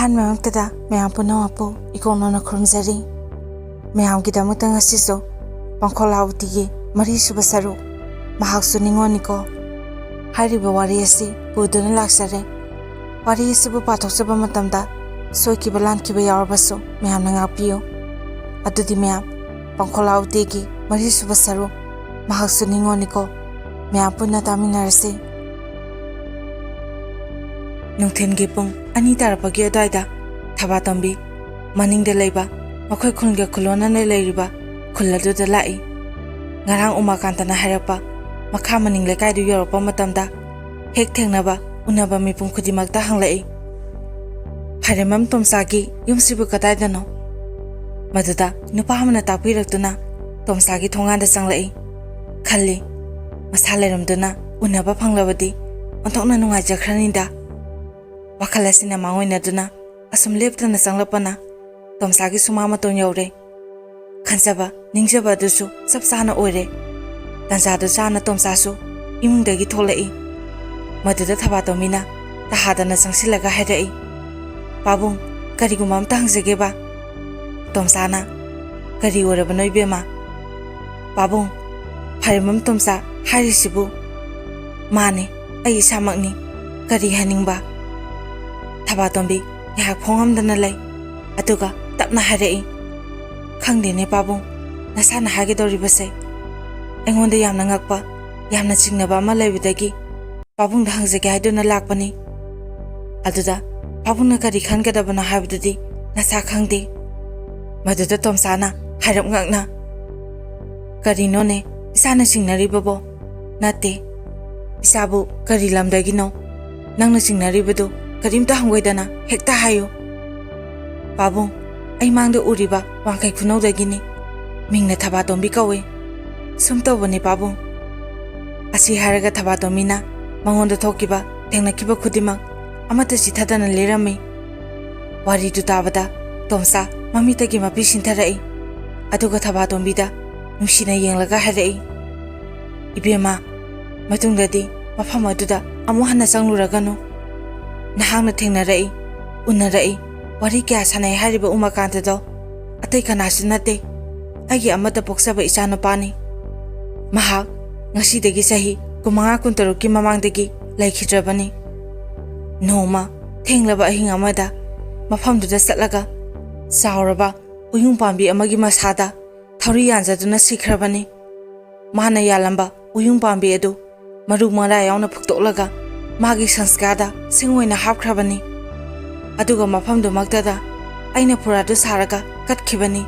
ꯑꯍꯥꯟꯕꯃꯛꯇꯗ ꯃꯌꯥꯝ ꯄꯨꯝꯅꯃꯛꯄꯨ ꯏꯀꯣꯛꯅꯅ ꯈꯨꯔꯨꯝꯖꯔꯤ꯫ ꯃꯌꯥꯝꯒꯤꯗꯃꯛꯇ ꯉꯁꯤꯁꯨ ꯄꯥꯡꯈꯣꯛꯂꯥꯎꯇꯤꯒꯤ ꯃꯔꯤꯁꯨꯕ ꯁꯔꯨꯛ ꯃꯍꯥꯛꯁꯨ ꯅꯤꯡꯉꯣꯟꯅꯤꯀꯣ ꯍꯥꯏꯔꯤꯕ ꯋꯥꯔꯤ ꯑꯁꯤ ꯄꯨꯗꯨꯅ ꯂꯥꯛꯆꯔꯦ꯫ ꯋꯥꯔꯤ ꯑꯁꯤꯕꯨ ꯄꯥꯊꯣꯛꯆꯕ ꯃꯇꯝꯗ ꯁꯣꯏꯈꯤꯕ ꯂꯥꯟꯈꯤꯕ ꯌꯥꯎꯔꯕꯁꯨ ꯃꯌꯥꯝꯅ ꯉꯥꯛꯄꯤꯌꯨ꯫ ꯑꯗꯨꯗꯤ ꯃꯌꯥꯝ ꯄꯥꯡꯈꯣꯛꯂꯥꯎꯇꯤꯒꯤ ꯃꯔꯤꯁꯨꯕ ꯁꯔꯨꯛ ꯃꯍꯥꯛꯁꯨ ꯅꯤꯡꯉꯣꯟꯅꯤꯀꯣ ꯃꯌꯥꯝ ꯄꯨꯟꯅ ꯇꯥꯃꯤꯟꯅꯔꯁꯤ꯫ ꯅꯨꯡꯊꯤꯟꯒꯤ ꯄꯨꯡ 2 ꯇꯥꯔꯛꯄꯒꯤ ꯑꯗꯨꯋꯥꯏꯗ ꯊꯕꯥꯇꯣꯝꯕꯤ ꯃꯅꯤꯡꯗ ꯂꯩꯕ ꯃꯈꯣꯏ ꯈꯨꯟꯒ ꯈꯨꯜꯂꯣꯟꯅꯅ ꯂꯩꯔꯤꯕ ꯈꯨꯜ ꯑꯗꯨꯗ ꯂꯥꯛꯏ꯫ ꯉꯔꯥꯡ ꯎꯃꯥꯀꯥꯟꯇꯅ ꯍꯥꯏꯔꯛꯄ ꯃꯈꯥ ꯃꯅꯤꯡ ꯂꯩꯀꯥꯏꯗꯨ ꯌꯧꯔꯛꯄ ꯃꯇꯝꯗ ꯍꯦꯛ ꯊꯦꯡꯅꯕ ꯎꯅꯕ ꯃꯤꯄꯨꯝ ꯈꯨꯗꯤꯡꯃꯛꯇ ꯍꯪꯂꯛꯏ, ꯐꯥꯏꯔꯦꯝꯕꯝ ꯇꯣꯝꯆꯥꯒꯤ ꯌꯨꯝꯁꯤꯕꯨ ꯀꯗꯥꯏꯗꯅꯣ? ꯃꯗꯨꯗ ꯅꯨꯄꯥ ꯑꯃꯅ ꯇꯥꯛꯄꯤꯔꯛꯇꯨꯅ ꯇꯣꯝꯆꯥꯒꯤ ꯊꯣꯡꯒꯥꯟꯗ ꯆꯪꯂꯛꯏ꯫ ꯈꯜꯂꯤ, ꯃꯁꯥ ꯂꯩꯔꯝꯗꯨꯅ ꯎꯅꯕ ꯐꯪꯂꯕꯗꯤ ꯑꯣꯟꯊꯣꯛꯅ ꯅꯨꯡꯉꯥꯏꯖꯈ꯭ꯔꯅꯤꯗ꯫ ꯋꯥꯈꯜ ꯑꯁꯤꯅ ꯃꯥꯡꯑꯣꯏꯅꯗꯨꯅ ꯑꯁꯨꯝ ꯂꯦꯞꯇꯅ ꯆꯪꯂꯛꯄꯅ ꯇꯣꯝꯆꯥꯒꯤ ꯁꯨꯃꯥꯡ ꯃꯇꯣꯟ ꯌꯧꯔꯦ꯫ ꯈꯟꯖꯕ ꯅꯤꯡꯖꯕ ꯑꯗꯨꯁꯨ ꯆꯞ ꯆꯥꯅ ꯑꯣꯏꯔꯦ꯫ ꯇꯥꯟꯖꯥꯗꯨ ꯆꯥꯅ ꯇꯣꯝꯆꯥꯁꯨ ꯏꯃꯨꯡꯗꯒꯤ ꯊꯣꯛꯂꯛꯏ꯫ ꯃꯗꯨꯗ ꯊꯕꯥꯇꯣꯝꯕꯤꯅ ꯇꯍꯥꯗꯅ ꯆꯪꯁꯤꯜꯂꯒ ꯍꯥꯏꯔꯛꯏ, ꯄꯥꯕꯨꯡ, ꯀꯔꯤꯒꯨꯝꯕ ꯑꯝꯇ ꯍꯪꯖꯒꯦꯕ꯫ ꯇꯣꯝꯆꯥꯅ, ꯀꯔꯤ ꯑꯣꯏꯔꯕꯅꯣ ꯏꯕꯦꯝꯃ? ꯄꯥꯕꯨꯡ, ꯐꯥꯏꯔꯦꯝꯕꯝ ꯇꯣꯝꯆꯥ ꯍꯥꯏꯔꯤꯁꯤꯕꯨ? ꯃꯥꯅꯦ, ꯑꯩ ꯏꯁꯥꯃꯛꯅꯤ, ꯀꯔꯤ ꯍꯥꯏꯅꯤꯡꯕ? ꯊꯕꯥꯇꯣꯝꯕꯤ ꯉꯥꯏꯍꯥꯛ ꯐꯣꯡꯉꯝꯗꯅ ꯂꯩ, ꯑꯗꯨꯒ ꯇꯞꯅ ꯍꯥꯏꯔꯛꯏ, ꯈꯪꯗꯦꯅꯦ ꯄꯥꯕꯨꯡ, ꯅꯁꯥꯅ ꯍꯥꯏꯒꯗꯧꯔꯤꯕꯁꯦ ꯑꯩꯉꯣꯟꯗ ꯌꯥꯝꯅ ꯉꯛꯄ, ꯌꯥꯝꯅ ꯆꯤꯡꯅꯕ ꯑꯃ ꯂꯩꯕꯗꯒꯤ ꯄꯥꯕꯨꯡꯗ ꯍꯪꯖꯒꯦ ꯍꯥꯏꯗꯨꯅ ꯂꯥꯛꯄꯅꯤ꯫ ꯑꯗꯨꯗ ꯄꯥꯕꯨꯡꯅ ꯀꯔꯤ ꯈꯟꯒꯗꯕꯅꯣ ꯍꯥꯏꯕꯗꯨꯗꯤ ꯅꯁꯥ ꯈꯪꯗꯦ꯫ ꯃꯗꯨꯗ ꯇꯣꯝꯆꯥꯅ ꯍꯥꯏꯔꯞ ꯉꯛꯅ, ꯀꯔꯤꯅꯣꯅꯦ ꯏꯆꯥꯅ ꯆꯤꯡꯅꯔꯤꯕꯕꯣ? ꯅꯠꯇꯦ, ꯏꯆꯥꯕꯨ ꯀꯔꯤ ꯂꯝꯗꯒꯤꯅꯣ? ꯅꯪꯅ ꯆꯤꯡꯅꯔꯤꯕꯗꯨ ꯀꯔꯤꯝꯇ ꯍꯪꯒꯣꯏꯗꯅ ꯍꯦꯛꯇ ꯍꯥꯏꯌꯨ꯫ ꯄꯥꯕꯨꯡ, ꯑꯩ ꯃꯥꯡꯗ ꯎꯔꯤꯕ ꯋꯥꯡꯈꯩ ꯈꯨꯅꯧꯗꯒꯤꯅꯤ, ꯃꯤꯡꯅ ꯊꯕꯥꯇꯣꯝꯕꯤ ꯀꯧꯏ, ꯁꯨꯝ ꯇꯧꯕꯅꯤ ꯄꯥꯕꯨꯡ꯫ ꯑꯁꯤ ꯍꯥꯏꯔꯒ ꯊꯕꯥꯇꯣꯝꯕꯤꯅ ꯃꯉꯣꯟꯗ ꯊꯣꯛꯈꯤꯕ ꯊꯦꯡꯅꯈꯤꯕ ꯈꯨꯗꯤꯡꯃꯛ ꯑꯃꯠꯇ ꯆꯤꯊꯗꯅ ꯂꯤꯔꯝꯃꯤ꯫ ꯋꯥꯔꯤꯗꯨ ꯇꯥꯕꯗ ꯇꯣꯝꯆꯥ ꯃꯃꯤꯠꯇꯒꯤ ꯃꯄꯤ ꯁꯤꯟꯊꯔꯛꯏ, ꯑꯗꯨꯒ ꯊꯕꯥꯇꯣꯝꯕꯤꯗ ꯅꯨꯡꯁꯤꯅ ꯌꯦꯡꯂꯒ ꯍꯥꯏꯔꯛꯏ, ꯏꯕꯦꯝꯃ, ꯃꯇꯨꯡꯗꯗꯤ ꯃꯐꯝ ꯑꯗꯨꯗ ꯑꯃꯨꯛ ꯍꯟꯅ ꯆꯪꯂꯨꯔꯒꯅꯨ꯫ ꯅꯍꯥꯛꯅ ꯊꯦꯡꯅꯔꯛꯏ, ꯎꯅꯔꯛꯏ, ꯋꯥꯔꯤ ꯀꯌꯥ ꯁꯥꯟꯅꯩ ꯍꯥꯏꯔꯤꯕ ꯎꯃꯥꯀꯥꯟꯇꯗꯣ ꯑꯇꯩ ꯀꯅꯥꯁꯨ ꯅꯠꯇꯦ, ꯑꯩꯒꯤ ꯑꯃꯠꯇ ꯄꯣꯛꯆꯕ ꯏꯆꯥꯅꯨꯄꯥꯅꯤ꯫ ꯃꯍꯥꯛ ꯉꯁꯤꯗꯒꯤ ꯆꯍꯤ 15-16ꯀꯤ ꯃꯃꯥꯡꯗꯒꯤ ꯂꯩꯈꯤꯗ꯭ꯔꯕꯅꯤ꯫ ꯅꯣꯡꯃ ꯊꯦꯡꯂꯕ ꯑꯍꯤꯡ ꯑꯃꯗ ꯃꯐꯝꯗꯨꯗ ꯆꯠꯂꯒ ꯆꯥꯎꯔꯕ ꯎꯌꯨꯡ ꯄꯥꯝꯕꯤ ꯑꯃꯒꯤ ꯃꯁꯥꯗ ꯊꯧꯔꯤ ꯌꯥꯟꯖꯗꯨꯅ ꯁꯤꯈ꯭ꯔꯕꯅꯤ꯫ ꯃꯥꯅ ꯌꯥꯜꯂꯝꯕ ꯎꯌꯨꯡ ꯄꯥꯝꯕꯤ ꯑꯗꯨ ꯃꯔꯨ ꯃꯔꯥ ꯌꯥꯎꯅ ꯐꯨꯛꯇꯣꯛꯂꯒ ꯃꯥꯒꯤ ꯁꯪꯁꯀꯥꯔꯗ ꯁꯤꯡ ꯑꯣꯏꯅ ꯍꯥꯞꯈ꯭ꯔꯕꯅꯤ꯫ ꯑꯗꯨꯒ ꯃꯐꯝꯗꯨꯃꯛꯇꯗ ꯑꯩꯅ ꯐꯨꯔꯥꯗꯨ ꯁꯥꯔꯒ ꯀꯠꯈꯤꯕꯅꯤ꯫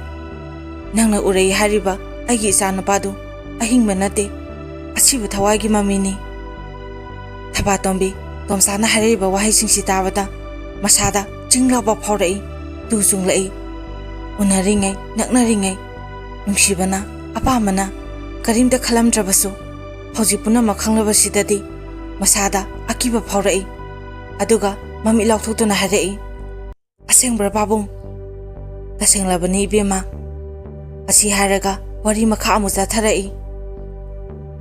ꯅꯪꯅ ꯎꯔꯩ ꯍꯥꯏꯔꯤꯕ ꯑꯩꯒꯤ ꯏꯆꯥꯅꯨꯄꯥꯗꯨ ꯑꯍꯤꯡꯕ ꯅꯠꯇꯦ, ꯑꯁꯤꯕ ꯊꯋꯥꯏꯒꯤ ꯃꯃꯤꯅꯤ꯫ ꯊꯕꯥꯇꯣꯝꯕꯤ ꯇꯣꯝꯆꯥꯅ ꯍꯥꯏꯔꯛꯏꯕ ꯋꯥꯍꯩꯁꯤꯡꯁꯤ ꯇꯥꯕꯗ ꯃꯁꯥꯗ ꯆꯤꯡ ꯂꯥꯎꯕ ꯐꯥꯎꯔꯛꯏ, ꯇꯨ ꯆꯨꯡꯂꯛꯏ꯫ ꯎꯅꯔꯤꯉꯩ, ꯅꯛꯅꯔꯤꯉꯩ, ꯅꯨꯡꯁꯤꯕꯅ, ꯑꯄꯥꯝꯕꯅ ꯀꯔꯤꯝꯇ ꯈꯜꯂꯝꯗ꯭ꯔꯕꯁꯨ ꯍꯧꯖꯤꯛ ꯄꯨꯝꯅꯃꯛ ꯈꯪꯂꯕꯁꯤꯗꯗꯤ ꯃꯁꯥꯗ ꯑꯀꯤꯕ ꯐꯥꯎꯔꯛꯏ꯫ ꯑꯗꯨꯒ ꯃꯃꯤꯠ ꯂꯥꯎꯊꯣꯛꯇꯨꯅ ꯍꯥꯏꯔꯛꯏ, ꯑꯁꯦꯡꯕ꯭ꯔꯥ ꯄꯥꯕꯨꯡ? ꯇꯁꯦꯡꯂꯕꯅꯤ ꯏꯕꯦꯝꯃ꯫ ꯑꯁꯤ ꯍꯥꯏꯔꯒ ꯋꯥꯔꯤ ꯃꯈꯥ ꯑꯃꯨꯛ ꯆꯠꯊꯔꯛꯏ,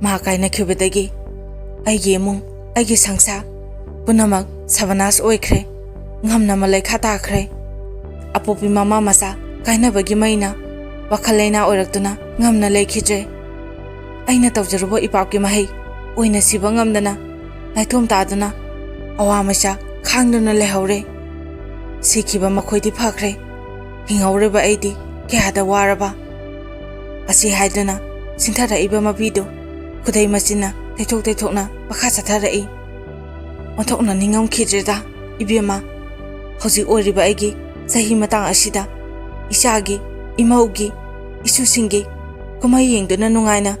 ꯃꯥ ꯀꯥꯏꯅꯈꯤꯕꯗꯒꯤ ꯑꯩꯒꯤ ꯏꯃꯨꯡ, ꯑꯩꯒꯤ ꯁꯪꯁꯥꯔ ꯄꯨꯝꯅꯃꯛ ꯁꯕꯅꯥꯁ ꯑꯣꯏꯈ꯭ꯔꯦ, ꯉꯝꯅꯃ ꯂꯩꯈꯥ ꯇꯥꯈ꯭ꯔꯦ꯫ ꯑꯄꯣꯛꯄꯤ ꯃꯃꯥ ꯃꯆꯥ ꯀꯥꯏꯅꯕꯒꯤ ꯃꯩꯅ ꯋꯥꯈꯜ ꯂꯩꯅꯥ ꯑꯣꯏꯔꯛꯇꯨꯅ ꯉꯝꯅ ꯂꯩꯈꯤꯗ꯭ꯔꯦ꯫ ꯑꯩꯅ ꯇꯧꯖꯔꯨꯕ ꯏꯄꯥꯞꯀꯤ ꯃꯍꯩ ꯑꯣꯏꯅ ꯁꯤꯕ ꯉꯝꯗꯅ ꯅꯥꯏꯇꯣꯝ ꯇꯥꯗꯨꯅ ꯑꯋꯥ ꯃꯩꯁꯥ ꯈꯥꯡꯗꯨꯅ ꯂꯩꯍꯧꯔꯦ꯫ ꯁꯤꯈꯤꯕ ꯃꯈꯣꯏꯗꯤ ꯐꯈ꯭ꯔꯦ, ꯍꯤꯡꯍꯧꯔꯤꯕ ꯑꯩꯗꯤ ꯀꯌꯥꯗ ꯋꯥꯔꯕ꯫ ꯑꯁꯤ ꯍꯥꯏꯗꯨꯅ ꯆꯤꯟꯊꯔꯛꯏꯕ ꯃꯄꯤꯗꯨ ꯈꯨꯗꯩ ꯃꯆꯤꯟꯅ ꯇꯩꯊꯣꯛ ꯇꯩꯊꯣꯛꯅ ꯃꯈꯥ ꯆꯠꯊꯔꯛꯏ, ꯑꯣꯟꯊꯣꯛꯅ ꯅꯤꯡꯉꯝꯈꯤꯗ꯭ꯔꯦꯗ ꯏꯕꯦꯝꯃ꯫ ꯍꯧꯖꯤꯛ ꯑꯣꯏꯔꯤꯕ ꯑꯩꯒꯤ ꯆꯍꯤ ꯃꯇꯥꯡ ꯑꯁꯤꯗ ꯏꯆꯥꯒꯤ, ꯏꯃꯧꯒꯤ, ꯏꯁꯨꯁꯤꯡꯒꯤ ꯀꯨꯝꯍꯩ ꯌꯦꯡꯗꯨꯅ ꯅꯨꯡꯉꯥꯏꯅ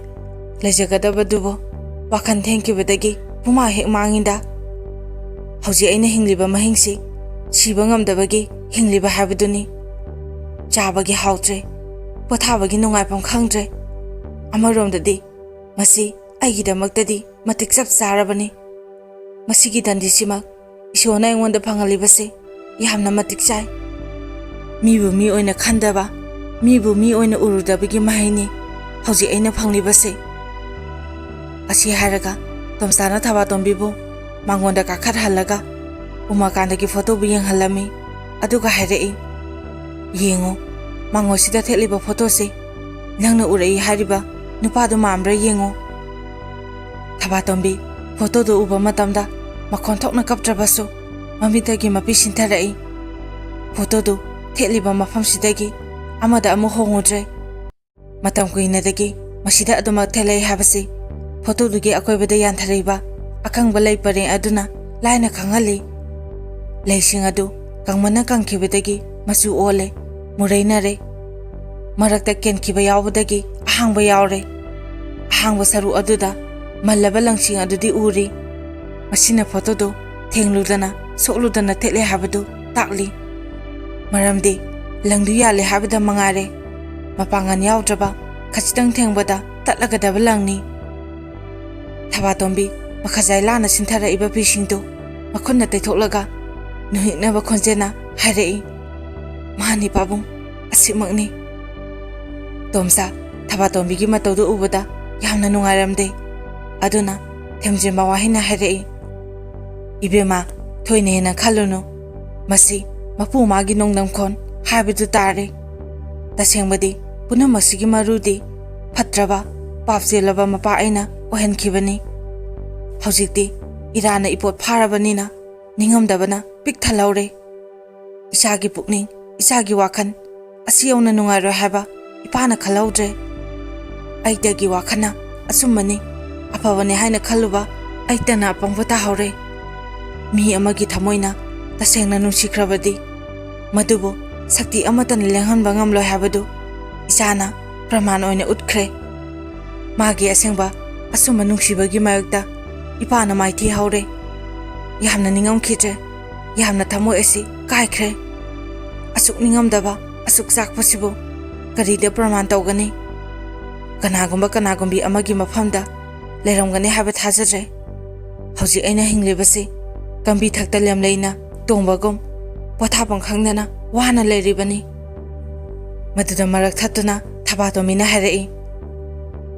ꯂꯩꯖꯒꯗꯕꯗꯨꯕꯨ ꯋꯥꯈꯜ ꯊꯦꯡꯈꯤꯕꯗꯒꯤ ꯄꯨꯃꯥꯡ ꯍꯦꯛ ꯃꯥꯡꯉꯤꯗ꯫ ꯍꯧꯖꯤꯛ ꯑꯩꯅ ꯍꯤꯡꯂꯤꯕ ꯃꯍꯤꯡꯁꯤ ꯁꯤꯕ ꯉꯝꯗꯕꯒꯤ ꯍꯤꯡꯂꯤꯕ ꯍꯥꯏꯕꯗꯨꯅꯤ꯫ ꯆꯥꯕꯒꯤ ꯍꯥꯎꯇ꯭ꯔꯦ, ꯄꯣꯊꯥꯕꯒꯤ ꯅꯨꯡꯉꯥꯏꯐꯝ ꯈꯪꯗ꯭ꯔꯦ꯫ ꯑꯃꯔꯣꯝꯗꯗꯤ ꯃꯁꯤ ꯑꯩꯒꯤꯗꯃꯛꯇꯗꯤ ꯃꯇꯤꯛ ꯆꯞ ꯆꯥꯔꯕꯅꯤ꯫ ꯃꯁꯤꯒꯤ ꯗꯟꯗꯤꯁꯤꯃꯛ ꯏꯁꯣꯔꯅ ꯑꯩꯉꯣꯟꯗ ꯐꯪꯍꯜꯂꯤꯕꯁꯤ ꯌꯥꯝꯅ ꯃꯇꯤꯛ ꯆꯥꯏ꯫ ꯃꯤꯕꯨ ꯃꯤ ꯑꯣꯏꯅ ꯈꯟꯗꯕ, ꯃꯤꯕꯨ ꯃꯤ ꯑꯣꯏꯅ ꯎꯔꯨꯗꯕꯒꯤ ꯃꯍꯩꯅꯤ ꯍꯧꯖꯤꯛ ꯑꯩꯅ ꯐꯪꯂꯤꯕꯁꯤ꯫ ꯑꯁꯤ ꯍꯥꯏꯔꯒ ꯇꯣꯝꯆꯥꯅ ꯊꯕꯥꯇꯣꯝꯕꯤꯕꯨ ꯃꯥꯡꯒꯣꯟꯗ ꯀꯥꯈꯠꯍꯜꯂꯒ ꯎꯃꯥꯀꯥꯟꯇꯒꯤ ꯐꯣꯇꯣꯕꯨ ꯌꯦꯡꯍꯜꯂꯝꯃꯤ꯫ ꯑꯗꯨꯒ ꯍꯥꯏꯔꯛꯏ, ꯌꯦꯡꯉꯣ ꯃꯉꯣꯁꯤꯗ ꯊꯦꯠꯂꯤꯕ ꯐꯣꯇꯣꯁꯤ ꯅꯪꯅ ꯎꯔꯛꯏ ꯍꯥꯏꯔꯤꯕ ꯅꯨꯄꯥꯗꯨ ꯃꯥꯟꯕ꯭ꯔꯥ ꯌꯦꯡꯉꯣ꯫ ꯊꯕꯥꯇꯣꯝꯕꯤ ꯐꯣꯇꯣꯗꯨ ꯎꯕ ꯃꯇꯝꯗ ꯃꯈꯣꯟ ꯊꯣꯛꯅ ꯀꯞꯇ꯭ꯔꯕꯁꯨ ꯃꯃꯤꯠꯇꯒꯤ ꯃꯄꯤ ꯁꯤꯟꯊꯔꯛꯏ꯫ ꯐꯣꯇꯣꯗꯨ ꯊꯦꯠꯂꯤꯕ ꯃꯐꯝꯁꯤꯗꯒꯤ ꯑꯃꯗ ꯑꯃꯨꯛ ꯍꯣꯡꯉꯨꯗ꯭ꯔꯦ꯫ ꯃꯇꯝ ꯀꯨꯏꯅꯗꯒꯤ ꯃꯁꯤꯗ ꯑꯗꯨꯃꯛ ꯊꯦꯠꯂꯛꯏ ꯍꯥꯏꯕꯁꯤ ꯐꯣꯇꯣꯗꯨꯒꯤ ꯑꯀꯣꯏꯕꯗ ꯌꯥꯟꯊꯔꯛꯏꯕ ꯑꯀꯪꯕ ꯂꯩ ꯄꯔꯦꯡ ꯑꯗꯨꯅ ꯂꯥꯏꯅ ꯈꯪꯍꯜꯂꯤ꯫ ꯂꯩꯁꯤꯡ ꯑꯗꯨ ꯀꯪꯃꯟꯅ ꯀꯪꯈꯤꯕꯗꯒꯤ ꯃꯆꯨ ꯑꯣꯜꯂꯦ, ꯃꯨꯔꯩꯅꯔꯦ꯫ ꯃꯔꯛꯇ ꯀꯦꯟꯈꯤꯕ ꯌꯥꯎꯕꯗꯒꯤ ꯑꯍꯥꯡꯕ ꯌꯥꯎꯔꯦ꯫ ꯑꯍꯥꯡꯕ ꯁꯔꯨꯛ ꯑꯗꯨꯗ ꯃꯜꯂꯕ ꯂꯪꯁꯤꯡ ꯑꯗꯨꯗꯤ ꯎꯔꯤ꯫ ꯃꯁꯤꯅ ꯐꯣꯇꯣꯗꯨ ꯊꯦꯡꯂꯨꯗꯅ ꯁꯣꯛꯂꯨꯗꯅ ꯊꯦꯠꯂꯦ ꯍꯥꯏꯕꯗꯨ ꯇꯥꯛꯂꯤ꯫ ꯃꯔꯝꯗꯤ ꯂꯪꯗꯨ ꯌꯥꯜꯂꯦ ꯍꯥꯏꯕꯗ ꯃꯉꯥꯏꯔꯦ, ꯃꯄꯥꯡꯒꯜ ꯌꯥꯎꯗ꯭ꯔꯕ ꯈꯖꯤꯛꯇꯪ ꯊꯦꯡꯕꯗ ꯇꯠꯂꯒꯗꯕ ꯂꯪꯅꯤ꯫ ꯊꯕꯥꯇꯣꯝꯕꯤ ꯃꯈꯖꯥꯏ ꯂꯥꯟꯅ ꯁꯤꯟꯊꯔꯛꯏꯕ ꯐꯤꯁꯤꯡꯗꯨ ꯃꯈꯨꯠꯅ ꯇꯩꯊꯣꯛꯂꯒ ꯅꯨꯍꯤꯛꯅꯕ ꯈꯣꯟꯖꯦꯜꯅ ꯍꯥꯏꯔꯛꯏ, ꯃꯥꯅꯤ ꯄꯥꯕꯨꯡ, ꯑꯁꯤꯃꯛꯅꯤ꯫ ꯇꯣꯝꯆꯥ ꯊꯕꯥꯇꯣꯝꯕꯤꯒꯤ ꯃꯇꯧꯗꯨ ꯎꯕꯗ ꯌꯥꯝꯅ ꯅꯨꯡꯉꯥꯏꯔꯝꯗꯦ꯫ ꯑꯗꯨꯅ ꯊꯦꯝꯖꯤꯟꯕ ꯋꯥꯍꯩꯅ ꯍꯥꯏꯔꯛꯏ, ꯏꯕꯦꯝꯃ ꯊꯣꯏꯅ ꯍꯦꯟꯅ ꯈꯜꯂꯨꯅꯨ, ꯃꯁꯤ ꯃꯄꯨ ꯃꯥꯒꯤ ꯅꯣꯡꯗꯝꯈꯣꯟ ꯍꯥꯏꯕꯗꯨ ꯇꯥꯔꯦ꯫ ꯇꯁꯦꯡꯕꯗꯤ ꯄꯨꯝꯅꯃꯛꯁꯤꯒꯤ ꯃꯔꯨꯗꯤ ꯐꯠꯇ꯭ꯔꯕ ꯄꯥꯞ ꯆꯦꯜꯂꯕ ꯃꯄꯥ ꯑꯩꯅ ꯑꯣꯏꯍꯟꯈꯤꯕꯅꯤ꯫ ꯍꯧꯖꯤꯛꯇꯤ ꯏꯔꯥꯟꯅ ꯏꯄꯣꯠ ꯐꯥꯔꯕꯅꯤꯅ ꯅꯤꯡꯉꯝꯗꯕꯅ ꯄꯤꯛ ꯊꯜꯍꯧꯔꯦ꯫ ꯏꯆꯥꯒꯤ ꯄꯨꯛꯅꯤꯡ, ꯏꯆꯥꯒꯤ ꯋꯥꯈꯜ ꯑꯁꯤ ꯌꯧꯅ ꯅꯨꯡꯉꯥꯏꯔꯣꯏ ꯍꯥꯏꯕ ꯏꯄꯥꯅ ꯈꯜꯍꯧꯗ꯭ꯔꯦ꯫ ꯑꯩꯇꯒꯤ ꯋꯥꯈꯜꯅ ꯑꯆꯨꯝꯕꯅꯤ, ꯑꯐꯕꯅꯤ ꯍꯥꯏꯅ ꯈꯜꯂꯨꯕ ꯑꯩꯇꯅ ꯑꯄꯪꯕ ꯇꯥꯍꯧꯔꯦ꯫ ꯃꯤ ꯑꯃꯒꯤ ꯊꯃꯣꯏꯅ ꯇꯁꯦꯡꯅ ꯅꯨꯡꯁꯤꯈ꯭ꯔꯕꯗꯤ ꯃꯗꯨꯕꯨ ꯁꯛꯇꯤ ꯑꯃꯠꯇꯅ ꯂꯦꯡꯍꯟꯕ ꯉꯝꯂꯣꯏ ꯍꯥꯏꯕꯗꯨ ꯏꯆꯥꯅ ꯄ꯭ꯔꯃꯥꯟ ꯑꯣꯏꯅ ꯎꯠꯈ꯭ꯔꯦ꯫ ꯃꯥꯒꯤ ꯑꯁꯦꯡꯕ ꯑꯆꯨꯝꯕ ꯅꯨꯡꯁꯤꯕꯒꯤ ꯃꯥꯌꯣꯛꯇ ꯏꯄꯥꯅ ꯃꯥꯏꯊꯤꯍꯧꯔꯦ꯫ ꯌꯥꯝꯅ ꯅꯤꯡꯉꯝꯈꯤꯗ꯭ꯔꯦ, ꯌꯥꯝꯅ ꯊꯃꯣꯏ ꯑꯁꯤ ꯀꯥꯏꯈ꯭ꯔꯦ꯫ ꯑꯁꯨꯛ ꯅꯤꯡꯉꯝꯗꯕ, ꯑꯁꯨꯛ ꯆꯥꯛꯄꯁꯤꯕꯨ ꯀꯔꯤꯗ ꯄ꯭ꯔꯃꯥꯟ ꯇꯧꯒꯅꯤ? ꯀꯅꯥꯒꯨꯝꯕ ꯀꯅꯥꯒꯨꯝꯕꯤ ꯑꯃꯒꯤ ꯃꯐꯝꯗ ꯂꯩꯔꯝꯒꯅꯤ ꯍꯥꯏꯕ ꯊꯥꯖꯗ꯭ꯔꯦ꯫ ꯍꯧꯖꯤꯛ ꯑꯩꯅ ꯍꯤꯡꯂꯤꯕꯁꯤ ꯀꯝꯕꯤ ꯊꯛꯇ ꯂꯦꯝꯂꯩꯅ ꯇꯣꯡꯕꯒꯨꯝ ꯄꯣꯊꯥꯐꯝ ꯈꯪꯗꯅ ꯋꯥꯅ ꯂꯩꯔꯤꯕꯅꯤ꯫ ꯃꯗꯨꯗ ꯃꯔꯛ ꯊꯠꯇꯨꯅ ꯊꯕꯥꯇꯣꯝꯕꯤꯅ ꯍꯥꯏꯔꯛꯏ,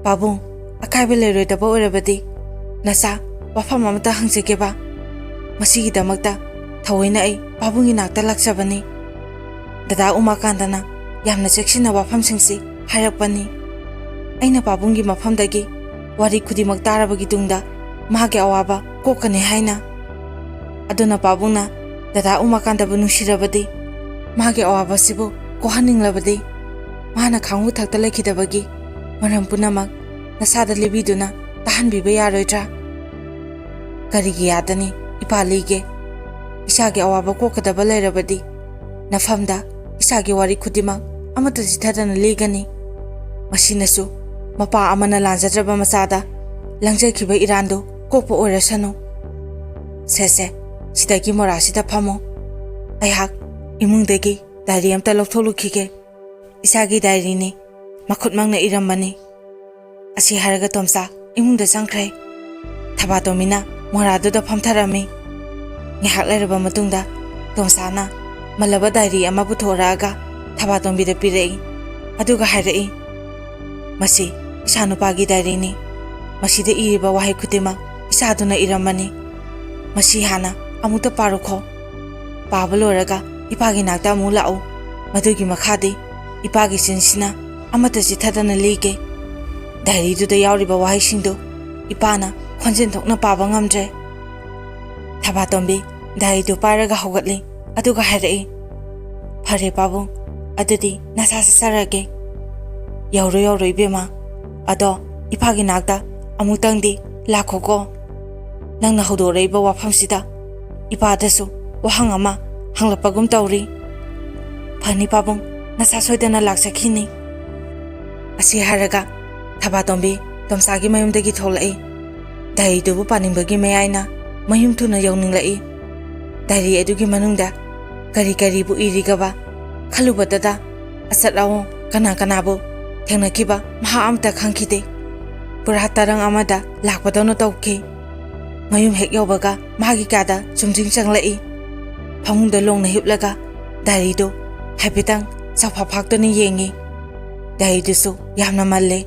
ꯄꯥꯕꯨꯡ ꯑꯀꯥꯏꯕ ꯂꯩꯔꯣꯏꯗꯕ ꯑꯣꯏꯔꯕꯗꯤ ꯅꯆꯥ ꯋꯥꯐꯝ ꯑꯃꯇ ꯍꯪꯖꯒꯦꯕ꯫ ꯃꯁꯤꯒꯤꯗꯃꯛꯇ ꯊꯑꯣꯏꯅ ꯑꯩ ꯄꯥꯕꯨꯡꯒꯤ ꯅꯥꯛꯇ ꯂꯥꯛꯆꯕꯅꯤ꯫ ꯗꯗꯥ ꯎꯃꯥꯀꯥꯟꯇꯅ ꯌꯥꯝꯅ ꯆꯦꯛꯁꯤꯟꯅ ꯋꯥꯐꯝꯁꯤꯡꯁꯤ ꯍꯥꯏꯔꯛꯄꯅꯤ꯫ ꯑꯩꯅ ꯄꯥꯕꯨꯡꯒꯤ ꯃꯐꯝꯗꯒꯤ ꯋꯥꯔꯤ ꯈꯨꯗꯤꯡꯃꯛ ꯇꯥꯔꯕꯒꯤ ꯇꯨꯡꯗ ꯃꯥꯒꯤ ꯑꯋꯥꯕ ꯀꯣꯛꯀꯅꯤ ꯍꯥꯏꯅ꯫ ꯑꯗꯨꯅ ꯄꯥꯕꯨꯡꯅ ꯗꯗꯥ ꯎꯃꯥꯀꯥꯟꯇꯕꯨ ꯅꯨꯡꯁꯤꯔꯕꯗꯤ, ꯃꯥꯒꯤ ꯑꯋꯥꯕꯁꯤꯕꯨ ꯀꯣꯛꯍꯟꯅꯤꯡꯂꯕꯗꯤ ꯃꯥꯅ ꯈꯥꯡꯕ ꯊꯛꯇ ꯂꯩꯈꯤꯗꯕꯒꯤ ꯃꯔꯝ ꯄꯨꯝꯅꯃꯛ ꯅꯁꯥꯗ ꯂꯤꯕꯤꯗꯨꯅ ꯇꯥꯍꯟꯕꯤꯕ ꯌꯥꯔꯣꯏꯗ꯭ꯔꯥ? ꯀꯔꯤꯒꯤ ꯌꯥꯗꯅꯤ ꯏꯄꯥ, ꯂꯤꯒꯦ꯫ ꯏꯆꯥꯒꯤ ꯑꯋꯥꯕ ꯀꯣꯛꯀꯗꯕ ꯂꯩꯔꯕꯗꯤ ꯅꯐꯝꯗ ꯏꯆꯥꯒꯤ ꯋꯥꯔꯤ ꯈꯨꯗꯤꯡꯃꯛ ꯑꯃꯠꯇ ꯆꯤꯊꯗꯅ ꯂꯤꯒꯅꯤ꯫ ꯃꯁꯤꯅꯁꯨ ꯃꯄꯥ ꯑꯃꯅ ꯂꯥꯟꯖꯗ꯭ꯔꯕ ꯃꯆꯥꯗ ꯂꯪꯖꯈꯤꯕ ꯏꯔꯥꯟꯗꯨ ꯀꯣꯛꯄ ꯑꯣꯏꯔꯁꯅꯨ꯫ ꯁꯦ ꯁꯤꯗꯒꯤ ꯃꯣꯔꯥꯁꯤꯗ ꯐꯝꯃꯣ, ꯑꯩꯍꯥꯛ ꯏꯃꯨꯡꯗꯒꯤ ꯗꯥꯏꯔꯤ ꯑꯃꯇ ꯂꯧꯊꯣꯛꯂꯨꯈꯤꯒꯦ꯫ ꯏꯆꯥꯒꯤ ꯗꯥꯏꯔꯤꯅꯤ, ꯃꯈꯨꯠꯃꯛꯅ ꯏꯔꯝꯕꯅꯤ꯫ ꯑꯁꯤ ꯍꯥꯏꯔꯒ ꯇꯣꯝꯆꯥ ꯏꯃꯨꯡꯗ ꯆꯪꯈ꯭ꯔꯦ꯫ ꯊꯕꯥꯇꯣꯝꯕꯤꯅ ꯃꯣꯔꯥꯗꯨꯗ ꯐꯝꯊꯔꯝꯃꯤ꯫ ꯉꯥꯏꯍꯥꯛ ꯂꯩꯔꯕ ꯃꯇꯨꯡꯗ ꯇꯣꯝꯆꯥꯅ ꯃꯜꯂꯕ ꯗꯥꯏꯔꯤ ꯑꯃ ꯄꯨꯊꯣꯔꯛꯑꯒ ꯊꯕꯥꯇꯣꯝꯕꯤꯗ ꯄꯤꯔꯛꯏ꯫ ꯑꯗꯨꯒ ꯍꯥꯏꯔꯛꯏ, ꯃꯁꯤ ꯏꯆꯥꯅꯨꯄꯥꯒꯤ ꯗꯥꯏꯔꯤꯅꯤ꯫ ꯃꯁꯤꯗ ꯏꯔꯤꯕ ꯋꯥꯍꯩ ꯈꯨꯗꯤꯡꯃꯛ ꯏꯆꯥꯗꯨꯅ ꯏꯔꯝꯕꯅꯤ꯫ ꯃꯁꯤ ꯍꯥꯟꯅ ꯑꯃꯨꯛꯇ ꯄꯥꯔꯨꯈꯣ꯫ ꯄꯥꯕ ꯂꯣꯏꯔꯒ ꯏꯄꯥꯒꯤ ꯅꯥꯛꯇ ꯑꯃꯨꯛ ꯂꯥꯛꯎ꯫ ꯃꯗꯨꯒꯤ ꯃꯈꯥꯗꯤ ꯏꯄꯥꯒꯤ ꯆꯤꯟꯁꯤꯅ ꯑꯃꯠꯇ ꯆꯤꯊꯗꯅ ꯂꯤꯒꯦ꯫ ꯗꯥꯏꯔꯤꯗꯨꯗ ꯌꯥꯎꯔꯤꯕ ꯋꯥꯍꯩꯁꯤꯡꯗꯨ ꯏꯄꯥꯅ ꯈꯣꯟꯖꯦꯜ ꯊꯣꯛꯅ ꯄꯥꯕ ꯉꯝꯗ꯭ꯔꯦ꯫ ꯊꯕꯥꯇꯣꯝꯕꯤ ꯗꯥꯏꯔꯤꯗꯨ ꯄꯥꯏꯔꯒ ꯍꯧꯒꯠꯂꯤ꯫ ꯑꯗꯨꯒ ꯍꯥꯏꯔꯛꯏ, ꯐꯔꯦ ꯄꯥꯕꯨꯡ, ꯑꯗꯨꯗꯤ ꯅꯁꯥ ꯆꯠꯆꯔꯒꯦ꯫ ꯌꯧꯔꯣ ꯏꯕꯦꯝꯃ, ꯑꯗꯣ ꯏꯄꯥꯒꯤ ꯅꯥꯛꯇ ꯑꯃꯨꯛꯇꯪꯗꯤ ꯂꯥꯛꯈꯣꯀꯣ꯫ ꯅꯪꯅ ꯍꯧꯗꯣꯔꯛꯏꯕ ꯋꯥꯐꯝꯁꯤꯗ ꯏꯄꯥꯗꯁꯨ ꯋꯥꯍꯪ ꯑꯃ ꯍꯪꯂꯛꯄꯒꯨꯝ ꯇꯧꯔꯤ꯫ ꯐꯅꯤ ꯄꯥꯕꯨꯡ, ꯅꯁꯥ ꯁꯣꯏꯗꯅ ꯂꯥꯛꯆꯈꯤꯅꯤ꯫ ꯑꯁꯤ ꯍꯥꯏꯔꯒ ꯊꯕꯥꯇꯣꯝꯕꯤ ꯇꯣꯝꯆꯥꯒꯤ ꯃꯌꯨꯝꯗꯒꯤ ꯊꯣꯛꯂꯛꯏ꯫ ꯗꯥꯏꯔꯤꯗꯨꯕꯨ ꯄꯥꯅꯤꯡꯕꯒꯤ ꯃꯌꯥꯏꯅ ꯃꯌꯨꯝ ꯊꯨꯅ ꯌꯧꯅꯤꯡꯂꯛꯏ꯫ ꯗꯥꯏꯔꯤ ꯑꯗꯨꯒꯤ ꯃꯅꯨꯡꯗ ꯀꯔꯤ ꯀꯔꯤꯕꯨ ꯏꯔꯤꯒꯕ ꯈꯜꯂꯨꯕꯗꯇ ꯑꯆꯠ ꯑꯋꯣꯡ ꯀꯅꯥ ꯀꯅꯥꯕꯨ ꯊꯦꯡꯅꯈꯤꯕ ꯃꯍꯥꯛ ꯑꯃꯇ ꯈꯪꯈꯤꯗꯦ꯫ ꯄꯨꯔꯥ ꯇꯔꯪ ꯑꯃꯗ ꯂꯥꯛꯄꯗꯧꯅ ꯇꯧꯈꯤ꯫ ꯃꯌꯨꯝ ꯍꯦꯛ ꯌꯧꯕꯒ ꯃꯥꯒꯤ ꯀꯥꯗ ꯆꯨꯝꯗ꯭ꯔꯤꯡ ꯆꯪꯂꯛꯏ꯫ ꯐꯃꯨꯡꯗ ꯂꯣꯡꯅ ꯍꯤꯞꯂꯒ ꯗꯥꯏꯔꯤꯗꯨ ꯍꯥꯏꯐꯦꯠꯇꯪ ꯆꯥꯎꯐꯥꯛꯇꯨꯅ ꯌꯦꯡꯉꯤ꯫ ꯗꯥꯏꯔꯤꯗꯨꯁꯨ ꯌꯥꯝꯅ ꯃꯜꯂꯦ꯫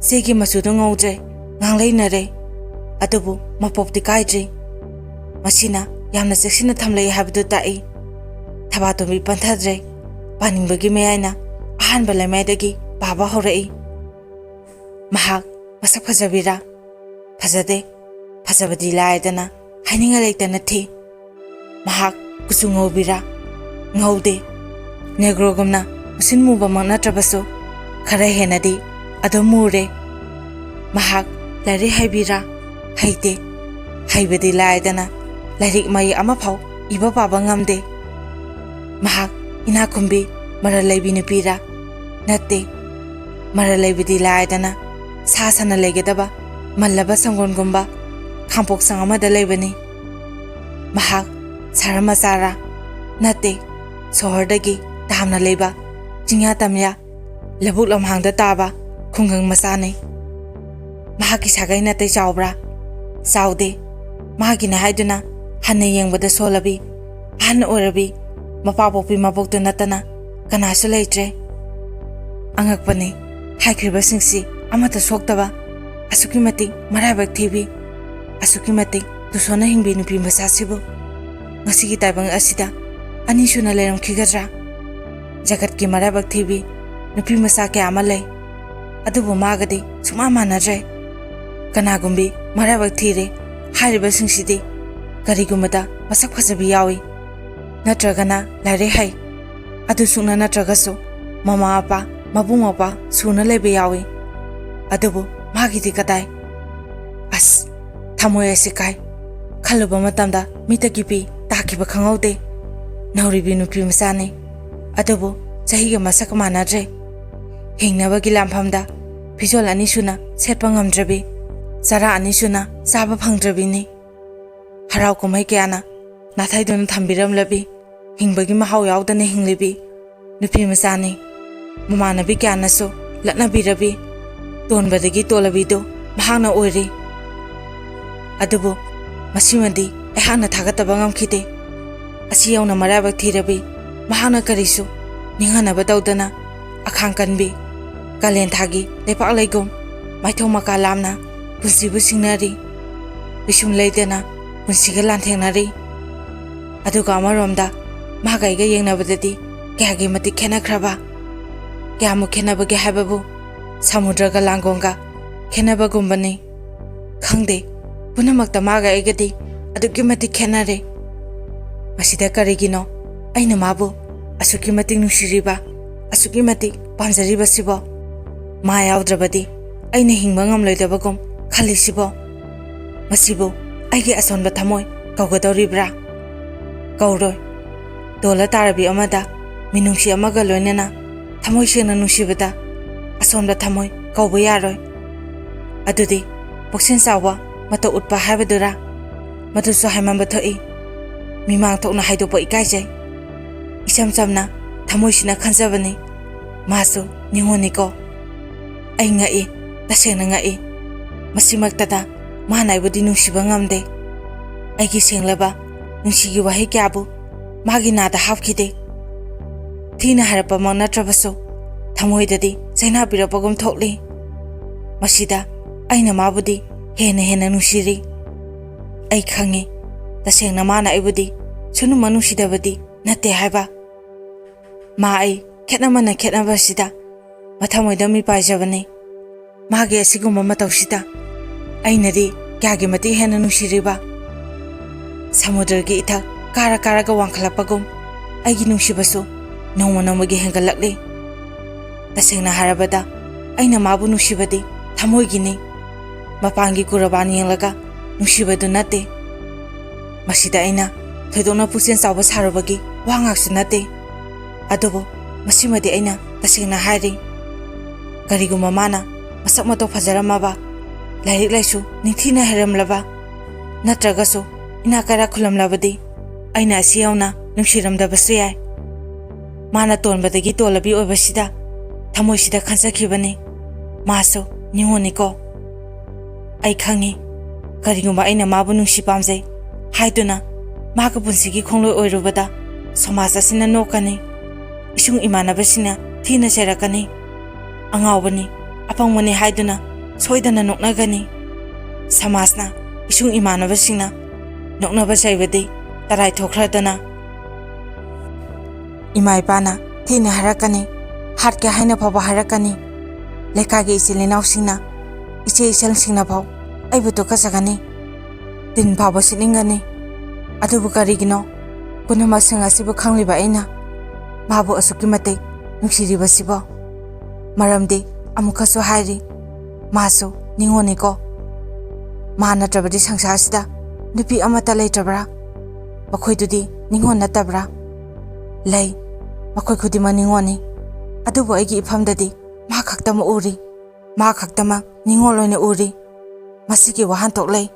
ꯆꯦꯒꯤ ꯃꯆꯨꯗꯨ ꯉꯧꯗ꯭ꯔꯦ, ꯉꯥꯡꯂꯩꯅꯔꯦ꯫ ꯑꯗꯨꯕꯨ ꯃꯄꯣꯞꯇꯤ ꯀꯥꯏꯗ꯭ꯔꯤ꯫ ꯃꯁꯤꯅ ꯌꯥꯝꯅ ꯆꯦꯛꯁꯤꯟꯅ ꯊꯝꯂꯛꯏ ꯍꯥꯏꯕꯗꯨ ꯇꯥꯛꯏ꯫ Thabatombi panthadre paningbagi mayayna ahanba laimaidagi paba horai. Mahak masak phajabira phajade phajabadi laidana haininga leitana thi. Mahak kuchu ngobira ngaude negrogumna musin muba natrabasu khara henadi ado mure. Mahak lari haibira haite haibadi laidana lairik mai amafau iba paba ngamde. Mahak inakumbi mara laibi nupira natte mara laibidi laidana sa sana legedaba mallaba sangongumba khampok sang amada laibani. Mahak sarama sara natte sohordagi tamna leiba jingya tamya labuk lamhangda taba khungang masane. Mahaki sagai natte chawbra saude. Mahaki na haiduna hanna yengbada solabi hanna orabi mapapokpi mapoktu natana kanasu leitre. Angakpani haikriba singsi amata soktaba asuki matik marabak thibi asuki matik tusona hingbi nupi masasibu ngasigi taibang asida ani suna leram khigadra. Jagat ki marabak thibi nupi masake amalai adubu magadi suma manadre. Kanagumbi marabak thire hairiba singsidi karigumada masak phajabi yawi natragana lare hai adu suna natragasu mama apa mabung apa suna lebe yawi adubu magidi kadai. As thamoy asikai khaluba matamda mitakipi takiba khangaude nauribi nupi masane adubu chahiga masak manadre. Hingnabagi lamphamda phijol ani suna setpa ngamdrabi chara ani suna chaba phangdrabini. Harau kumai kyana nathaiduna thambiramlabi hingbagi mahau yaudana hinglibi nupi masane mamanabi kyanasu latnabirabi tonbadagi tolabido mahana oiri. Adubu masimadi ehana thagataba ngamkhide asi yauna marabak thirabi mahana karisu ninghanaba tawdana akhang kanbi kalen thagi lepak laigum maithau maka lamna punsibu singnari bisum leidana punsiga lanthengnari. Aduga amaromda magaiga yengnabadadi kyagi mati khenakhraba kyamu khenabage haibabu samudraga langonga khenabagumbani khangde punamakta maga egadi aduki mati khenare. Masida karigino aina mabu asuki mati nushiriba asuki mati pamjariba sibo ma yaudrabadi aina hingba ngamloidabagum khalisibo masibo aigi asonba thamoy kawgadoribra kauroi. Dola tarabi amada minungsi amaga loinena thamoy sena nusibada asonba thamoy kawba yaroi. Adudi poksin sawa mata utpa haibadura madusu haimamba thoi mimang thokna haidopa ikaijai. Isam samna thamoy sina khanjabani masu ningoniko ai ngai tasena ngai masimaktada manaibudi nungsiba ngamde. Aigi senglaba nungsigi wahi kyabu magi nada hapkhide thina harapa manatrabasu thamoidadi chaina birapagum thokli. Masida aina mabudi hena hena nungsiri. Ai khangi tasengna mana aibudi sunu manusidabadi nate haiba. Ma ai khetnamana khetnabasida mathamoida mi paijabani magi asigumba matawsida ainadi kyagi mati hena nungsiriba. Samudragi ithak kara karaga wangkhalapagum aigi nungsibasu nongma nongmagi hengalakli. Tasengna harabada aina mabu nungsibadi thamoigini mapangi kurabani yenglaga nungsibadu nate. Masida aina thoidona pusen chawba sarabagi wangaksu nate. Adubu masimadi aina tasengna hairi kariguma mana masak mato phajaramaba lairik laisu ningthina heramlaba natragasu inakara khulamlabadi aina asi yauna nungsiramdabasu yai. Mana tonbadagi tolabi oibasida thamoisida khansakhibani masu ningoniko. Ai khangi kariguma aina mabu nungsi pamjai haiduna maga punsigi khongloi oirubada somaj asina nokani isung imanabasina thina serakani angawbani apangmani haiduna soidana noknagani. Samajna isung imanabasina noknaba saibadi tarai thokradana Ima ipana thina harakani hatke haina phaba harakani lekage isilina usina iche isal singna phau aibu to kasagani tin phaba siningani adubu karigino kunama singa sibu khangliba aina babu asuki mate nuksiriba sibo maramdi amukaso hairi maso ningoni ko mana trabadi sangsasida nupi amata leitrabra bakhoidudi ningon natabra lei bakoi khudima ningoni adubu aigi ifamdadi ma khaktama uri ma khaktama ningol loina uri masigi wahan toklei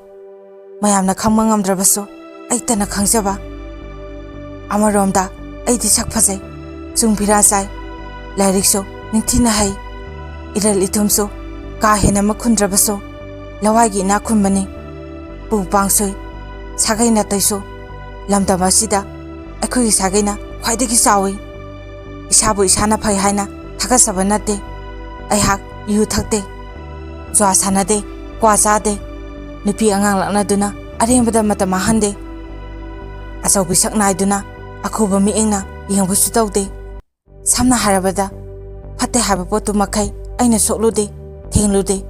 mayamna khangma ngamdrabaso aitana khangjaba amaromda aidi sakphajai chungphira sai lairikso ningthina hai iral ithumso ka hena makhundrabaso lawagi na khunbani pu pangsoi sagai na taiso lamdama sida akhoi sagai na khwaidagi sawi isabu isana phai haina thagasaba nate aihak yu thakte jwa sanade kwa sade nupi angang lakna duna arembada matama hande asau bisak naiduna akhuba mi engna yengbusu tawde samna harabada phate haba potu makai aina soklude thenglude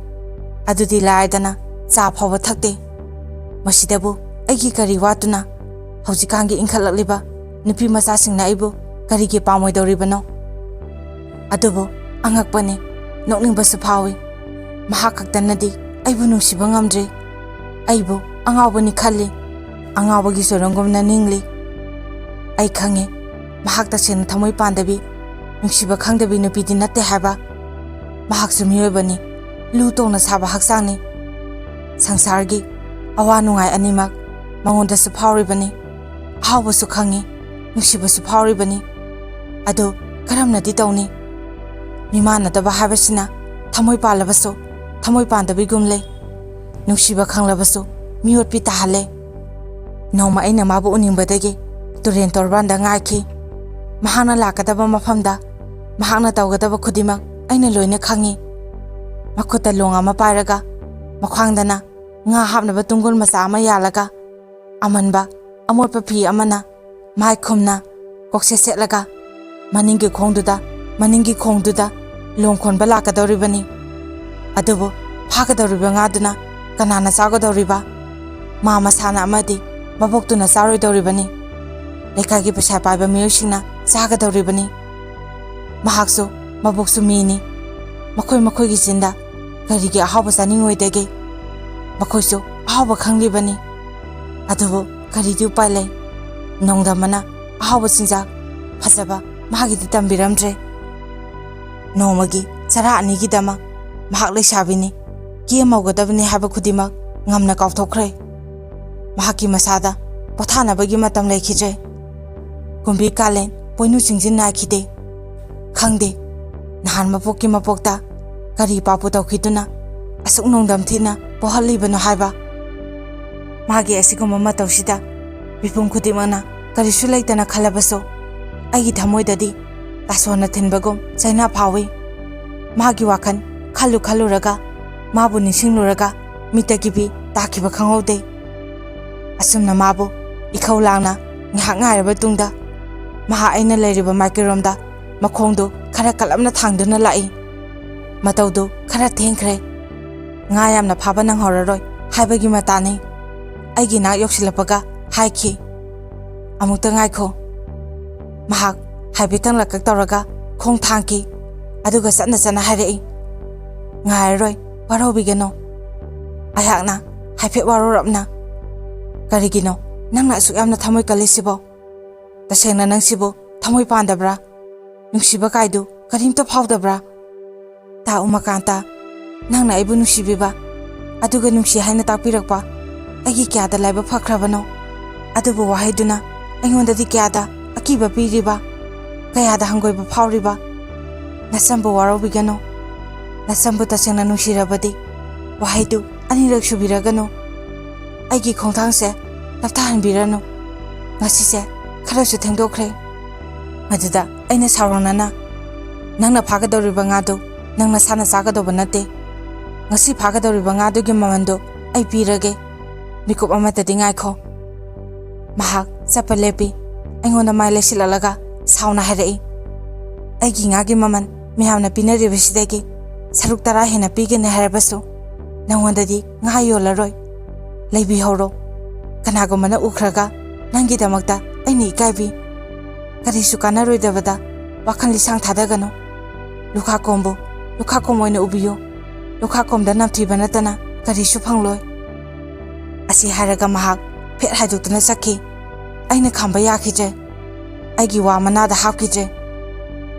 adudi laidana cha phawa thakte masidabu aigi kari watuna haujikangi inkhalakliba nupi macha singna aibu kari ge pamoi doribano adubu angakpane nokningbasu phawi mahakaktanadi aibu nungsiba ngamdre aibu angawbani khalli angawbagi sorongomna ningli ai khange mahakta sen thamoi pandabi nungsiba khangdabi nupidi natte haba mahaksu miyoibani lu tongna saba haksangni sangsargi awa nungai animak mangonda su phawribani hawbasu khangi nungsibasu phawribani ado karamnadi tawni mimana daba habasina thamoi palabaso thamoi pandabi gumle nungsiba khanglabaso miyotpi tahale noma aina mabu unimbadagi turen torbanda ngaiki mahana lakadaba mafamda mahana tawgadaba khudimak aina loina khangi makhuta longa ma pairaga makhwangdana nga hapnaba tungul macha ama yalaga amanba amotpa phi amana mai khumna kokse setlaga maningi khongduda longkhonba lakadoribani adubu phagadoriba ngaduna kanana chagadoriba ma masana amadi maboktuna charoidoribani lekagi pesa paiba miyosingna chagadoribani mahakso maboksu mini makhoi gi jinda karigi ahaba saningoidege makhoiso ahaba khanglibani adubu karidi upailai nongdamana ahaba sinja phajaba mahagidi tambiramdre nomagi chara anigi dama mahak leisabini ki maugadabni haba khudimak ngamna kawthokkhre mahaki masada pothanabagi matam lekhije kumbi kalen poinu singjin nakhide khangde nahan mapokki mapokta kari papu tawkhiduna asuk nongdam thina pohalibano haiba magi asiguma matawsida bipum khudimana kari sulaitana khalabaso agi thamoidadi tasona thinbagum chaina phawi magi wakhan khalu raga mabu nisingloraga mitagibi takiba khangode asumna mabu ikhawlangna ngahak ngairaba tungda maha aina leiriba maikiromda makhongdo khara kalamna thangduna lai matawdo khara thengkhre nga yamna phaba nang horaroi haibagi matani aigi nak yoksilapaga haiki amukta ngaikho mahak haibitang lakak tawraga khong thangki aduga chana hairei ngairoi warobigano ayakna haiphe warorapna karigino nangna asuk yamna thamoi kalisibo tasengna nangsibo thamoi pandabra nungsiba kaidu karimta phawdabra ta umakanta nangna aibu nungsibiba aduga nungsi haina takpirakpa agi kyada laiba phakrabano adubu wahaiduna aingondadi kyada akiba piriba kayada hangoiba phawriba nasambu warobigano nasambu tasengna nungsirabadi wahaidu anirak subiragano aigi khongthangse lapthanbirano ngasise kharasu thengdokkhre maduda aina saronana nangna phagadoriba ngado nangna sana chagadoba nate ngasi phagadoriba ngado gi mamando ai pirage mikup amatadi ngaikho mahak chapalepi aingonda mai lesilalaga ꯁꯥꯎꯅ ꯍꯥꯏꯔꯛꯏ, ꯑꯩꯒꯤ ꯉꯥꯒꯤ ꯃꯃꯜ ꯃꯌꯥꯝꯅ ꯄꯤꯅꯔꯤꯕꯁꯤꯗꯒꯤ ꯁꯔꯨꯛ 10 ꯍꯦꯟꯅ ꯄꯤꯒꯅꯤ ꯍꯥꯏꯔꯕꯁꯨ ꯅꯪꯉꯣꯟꯗꯗꯤ ꯉꯥ ꯌꯣꯜꯂꯔꯣꯏ, ꯂꯩꯕꯤꯍꯧꯔꯣ, ꯀꯅꯥꯒꯨꯝꯕꯅ ꯎꯈ꯭ꯔꯒ ꯅꯪꯒꯤꯗꯃꯛꯇ ꯑꯩꯅ ꯏꯀꯥꯏꯕꯤ, ꯀꯔꯤꯁꯨ ꯀꯥꯟꯅꯔꯣꯏꯗꯕꯗ ꯋꯥꯈꯜ ꯂꯤꯁꯥꯡ ꯊꯥꯗꯒꯅꯨ, ꯂꯨꯈꯥꯀꯣꯝꯕꯨ ꯂꯨꯈꯥꯀꯣꯝ ꯑꯣꯏꯅ ꯎꯕꯤꯌꯨ, ꯂꯨꯈꯥꯀꯣꯝꯗ ꯅꯝꯊꯤꯕ ꯅꯠꯇꯅ ꯀꯔꯤꯁꯨ ꯐꯪꯂꯣꯏ꯫ ꯑꯁꯤ ꯍꯥꯏꯔꯒ ꯃꯍꯥꯛ ꯐꯦꯠ ꯍꯥꯏꯗꯣꯛꯇꯨꯅ ꯆꯠꯈꯤ꯫ ꯑꯩꯅ ꯈꯥꯝꯕ ꯌꯥꯈꯤꯗ꯭ꯔꯦ, ꯑꯩꯒꯤ ꯋꯥ ꯃꯅꯥꯗ ꯍꯥꯞꯈꯤꯗ꯭ꯔꯦ꯫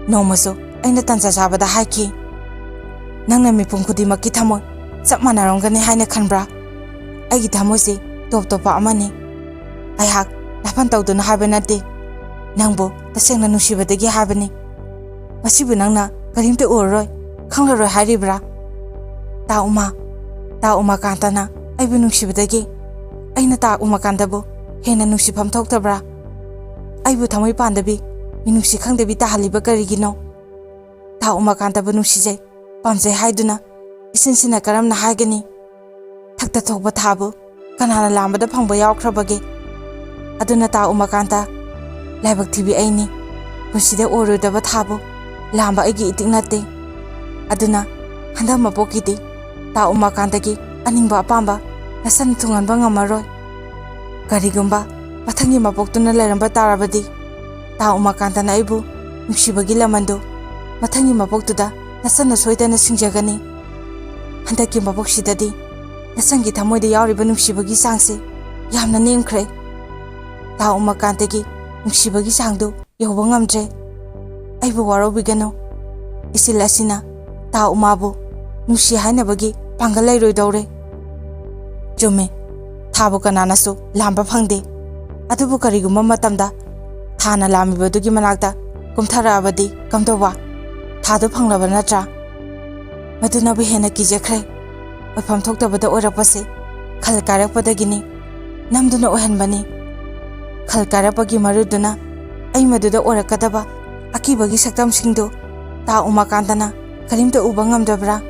ꯅꯣꯡꯃꯁꯨ ꯑꯩꯅ ꯇꯟꯖꯥ ꯆꯥꯕꯗ ꯍꯥꯏꯈꯤ, ꯅꯪꯅ ꯃꯤꯄꯨꯝ ꯈꯨꯗꯤꯡꯃꯛꯀꯤ ꯊꯃꯣꯏ ꯆꯞ ꯃꯥꯟꯅꯔꯝꯒꯅꯤ ꯍꯥꯏꯅ ꯈꯟꯕ꯭ꯔꯥ? ꯑꯩꯒꯤ ꯊꯃꯣꯏꯁꯤ ꯇꯣꯞ ꯇꯣꯞꯄ ꯑꯃꯅꯤ꯫ ꯑꯩꯍꯥꯛ ꯅꯥꯄꯟ ꯇꯧꯗꯨꯅ ꯍꯥꯏꯕ ꯅꯠꯇꯦ, ꯅꯪꯕꯨ ꯇꯁꯦꯡꯅ ꯅꯨꯡꯁꯤꯕꯗꯒꯤ ꯍꯥꯏꯕꯅꯤ꯫ ꯃꯁꯤꯕꯨ ꯅꯪꯅ ꯀꯔꯤꯝꯇ ꯎꯔꯔꯣꯏ, ꯈꯪꯂꯔꯣꯏ ꯍꯥꯏꯔꯤꯕ꯭ꯔꯥ? ꯇꯥ ꯎꯃꯥꯀꯥꯟꯇꯅ ꯑꯩꯕꯨ ꯅꯨꯡꯁꯤꯕꯗꯒꯤ ꯑꯩꯅ ꯇꯥ ꯎꯃꯥꯀꯥꯟꯇꯕꯨ ꯍꯦꯟꯅ ꯅꯨꯡꯁꯤꯐꯝ ꯊꯣꯛꯇꯕ꯭ꯔꯥ? ꯑꯩꯕꯨ ꯊꯃꯣꯏ ꯄꯥꯟꯗꯕꯤ ꯃꯤꯅꯨꯡꯁꯤ ꯈꯪꯗꯕꯤ ꯇꯥꯍꯜꯂꯤꯕ ꯀꯔꯤꯒꯤꯅꯣ? ꯇꯥ ꯎꯃꯥꯀꯥꯟꯇꯕꯨ ꯅꯨꯡꯁꯤꯖꯩ, ꯄꯥꯝꯖꯩ ꯍꯥꯏꯗꯨꯅ ꯏꯁꯤꯟꯁꯤꯅ ꯀꯔꯝꯅ ꯍꯥꯏꯒꯅꯤ? ꯊꯛꯇ ꯊꯣꯛꯄ ꯊꯥꯕꯨ ꯀꯅꯥꯅ ꯂꯥꯝꯕꯗ ꯐꯪꯕ ꯌꯥꯎꯈ꯭ꯔꯕꯒꯦ? ꯑꯗꯨꯅ ꯇꯥ ꯎꯃꯥꯀꯥꯟꯇ, ꯂꯥꯏꯕꯛ ꯊꯤꯕꯤ ꯑꯩꯅꯤ, ꯄꯨꯟꯁꯤꯗ ꯑꯣꯏꯔꯣꯏꯗꯕ ꯊꯥꯕꯨ ꯂꯥꯝꯕ ꯑꯩꯒꯤ ꯏꯇꯤꯛ ꯅꯠꯇꯦ꯫ ꯑꯗꯨꯅ ꯍꯟꯗꯛ ꯃꯄꯣꯛꯀꯤꯗꯤ ꯇꯥ ꯎꯃꯥꯀꯥꯟꯇꯒꯤ ꯑꯅꯤꯡꯕ ꯑꯄꯥꯝꯕ ꯅꯁꯥꯅ ꯊꯨꯡꯍꯟꯕ ꯉꯝꯃꯔꯣꯏ꯫ ꯀꯔꯤꯒꯨꯝꯕ ꯃꯊꯪꯒꯤ ꯃꯄꯣꯛꯇꯨꯅ ꯂꯩꯔꯝꯕ ꯇꯥꯔꯕꯗꯤ ꯇꯥ ꯎꯃꯥꯀꯥꯟꯇꯅ ꯑꯩꯕꯨ ꯅꯨꯡꯁꯤꯕꯒꯤ ꯂꯃꯟꯗꯨ ꯃꯊꯪꯒꯤ ꯃꯄꯣꯛꯇꯨꯗ ꯅꯁꯥꯅ ꯁꯣꯏꯗꯅ ꯁꯤꯡꯖꯒꯅꯤ꯫ ꯍꯟꯗꯛꯀꯤ ꯃꯄꯣꯛꯁꯤꯗꯗꯤ ꯅꯁꯪꯒꯤ ꯊꯃꯣꯏꯗ ꯌꯥꯎꯔꯤꯕ ꯅꯨꯡꯁꯤꯕꯒꯤ ꯆꯥꯡꯁꯦ ꯌꯥꯝꯅ ꯅꯦꯝꯈ꯭ꯔꯦ꯫ ꯇꯥ ꯎꯃꯥꯀꯥꯟꯇꯒꯤ ꯅꯨꯡꯁꯤꯕꯒꯤ ꯆꯥꯡꯗꯨ ꯌꯧꯕ ꯉꯝꯗ꯭ꯔꯦ꯫ ꯑꯩꯕꯨ ꯋꯥꯔꯧꯕꯤꯒꯅꯨ, ꯏꯆꯤꯜ ꯑꯁꯤꯅ ꯇꯥ ꯎꯃꯥꯕꯨ ꯅꯨꯡꯁꯤ ꯍꯥꯏꯅꯕꯒꯤ ꯄꯥꯡꯒꯜ ꯂꯩꯔꯣꯏꯗꯧꯔꯦ꯫ ꯆꯨꯝꯃꯦ, ꯊꯥꯕꯨ ꯀꯅꯥꯅꯁꯨ ꯂꯥꯝꯕ ꯐꯪꯗꯦ, ꯑꯗꯨꯕꯨ ꯀꯔꯤꯒꯨꯝꯕ ꯃꯇꯝꯗ ꯊꯥꯅ ꯂꯥꯝꯃꯤꯕꯗꯨꯒꯤ ꯃꯅꯥꯛꯇ ꯀꯨꯝꯊꯔꯛꯑꯕꯗꯤ ꯀꯝꯗꯧꯕ? ꯊꯥꯗꯨ ꯐꯪꯂꯕ ꯅꯠꯇ꯭ꯔꯥ? ꯃꯗꯨꯅꯕꯨ ꯍꯦꯟꯅ ꯀꯤꯖꯈ꯭ꯔꯦ꯫ ꯑꯣꯏꯐꯝ ꯊꯣꯛꯇꯕꯗ ꯑꯣꯏꯔꯛꯄꯁꯦ ꯈꯜ ꯀꯥꯏꯔꯛꯄꯗꯒꯤꯅꯤ, ꯅꯝꯗꯨꯅ ꯑꯣꯏꯍꯟꯕꯅꯤ꯫ ꯈꯜ ꯀꯥꯏꯔꯛꯄꯒꯤ ꯃꯔꯨꯗꯨꯅ ꯑꯩ ꯃꯗꯨꯗ ꯑꯣꯏꯔꯛꯀꯗꯕ ꯑꯀꯤꯕꯒꯤ ꯁꯛꯇꯝꯁꯤꯡꯗꯨ ꯇꯥ ꯎꯃꯥꯀꯥꯟꯇꯅ ꯀꯔꯤꯝꯇ ꯎꯕ ꯉꯝꯗꯕ꯭ꯔꯥ?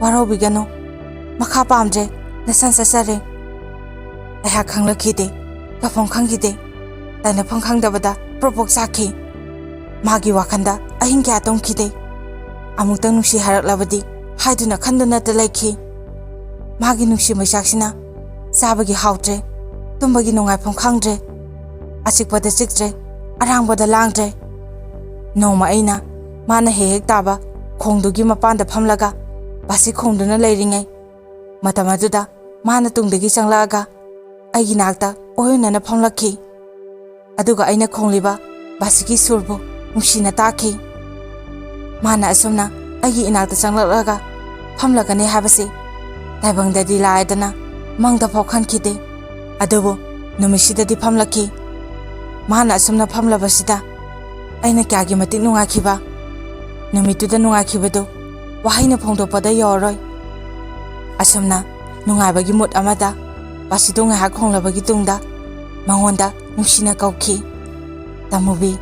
ꯋꯥꯔꯧꯕꯤꯒꯅꯨ, ꯃꯈꯥ ꯄꯥꯝꯗ꯭ꯔꯦ, ꯅꯁꯟ ꯆꯠꯆꯔꯦ꯫ ꯑꯩꯍꯥꯛ ꯈꯪꯂꯛꯈꯤꯗꯦ, ꯇꯧꯐꯝ ꯈꯪꯈꯤꯗꯦ, ꯇꯥꯏꯅꯐꯝ ꯈꯪꯗꯕꯗ ꯄ꯭ꯔꯣꯛ ꯄ꯭ꯔꯣꯛ ꯆꯥꯛꯈꯤ꯫ ꯃꯥꯒꯤ ꯋꯥꯈꯟꯗ ꯑꯍꯤꯡ ꯀꯌꯥ ꯇꯨꯝꯈꯤꯗꯦ꯫ ꯑꯃꯨꯛꯇꯪ ꯅꯨꯡꯁꯤ ꯍꯥꯏꯔꯛꯂꯕꯗꯤ ꯍꯥꯏꯗꯨꯅ ꯈꯟꯗꯨꯅꯇ ꯂꯩꯈꯤ꯫ ꯃꯥꯒꯤ ꯅꯨꯡꯁꯤ ꯃꯩꯆꯥꯛꯁꯤꯅ ꯆꯥꯕꯒꯤ ꯍꯥꯎꯇ꯭ꯔꯦ, ꯇꯨꯝꯕꯒꯤ ꯅꯨꯡꯉꯥꯏꯐꯝ ꯈꯪꯗ꯭ꯔꯦ, ꯑꯆꯤꯛꯄꯗ ꯆꯤꯛꯇ꯭ꯔꯦ, ꯑꯔꯥꯡꯕꯗ ꯂꯥꯡꯗ꯭ꯔꯦ꯫ ꯅꯣꯡꯃ ꯑꯩꯅ ꯃꯥꯅ ꯍꯦꯛ ꯍꯦꯛ ꯇꯥꯕ ꯈꯣꯡꯗꯨꯒꯤ ꯃꯄꯥꯟꯗ ꯐꯝꯂꯒ ꯕꯥꯁꯤ ꯈꯣꯡꯗꯨꯅ ꯂꯩꯔꯤꯉꯩ ꯃꯇꯝ ꯑꯗꯨꯗ ꯃꯥꯅ ꯇꯨꯡꯗꯒꯤ ꯆꯪꯂꯛꯑꯒ ꯑꯩꯒꯤ ꯅꯥꯛꯇ ꯑꯣꯏꯅꯅ ꯐꯝꯂꯛꯈꯤ꯫ ꯑꯗꯨꯒ ꯑꯩꯅ ꯈꯣꯡꯂꯤꯕ ꯕꯥꯁꯤꯒꯤ ꯁꯨꯔꯕꯨ ꯅꯨꯡꯁꯤꯅ ꯇꯥꯈꯤ꯫ ꯃꯥꯅ ꯑꯁꯨꯝꯅ ꯑꯩꯒꯤ ꯏꯅꯥꯛꯇ ꯆꯪꯂꯛꯂꯒ ꯐꯝꯂꯒꯅꯤ ꯍꯥꯏꯕꯁꯤ ꯇꯥꯏꯕꯪꯗꯗꯤ ꯂꯥꯏꯗꯅ ꯃꯪꯗꯐꯥꯎ ꯈꯟꯈꯤꯗꯦ꯫ ꯑꯗꯨꯕꯨ ꯅꯨꯃꯤꯠꯁꯤꯗꯗꯤ ꯐꯝꯂꯛꯈꯤ꯫ ꯃꯥꯅ ꯑꯁꯨꯝꯅ ꯐꯝꯂꯕꯁꯤꯗ ꯑꯩꯅ ꯀꯌꯥꯒꯤ ꯃꯇꯤꯛ ꯅꯨꯡꯉꯥꯏꯈꯤꯕ! ꯅꯨꯃꯤꯠꯇꯨꯗ ꯅꯨꯡꯉꯥꯏꯈꯤꯕꯗꯨ ꯋꯥꯍꯩꯅ ꯐꯣꯡꯗꯣꯛꯄꯗ ꯌꯧꯔꯔꯣꯏ꯫ ꯑꯁꯨꯝꯅ ꯅꯨꯡꯉꯥꯏꯕꯒꯤ ꯃꯨꯠ ꯑꯃꯗ ꯕꯥꯁꯤꯗꯨ ꯉꯥꯏꯍꯥꯛ ꯈꯣꯡꯂꯕꯒꯤ ꯇꯨꯡꯗ ꯃꯉꯣꯟꯗ ꯅꯨꯡꯁꯤꯅ ꯀꯧꯈꯤ, ꯇꯃꯨꯕꯤ꯫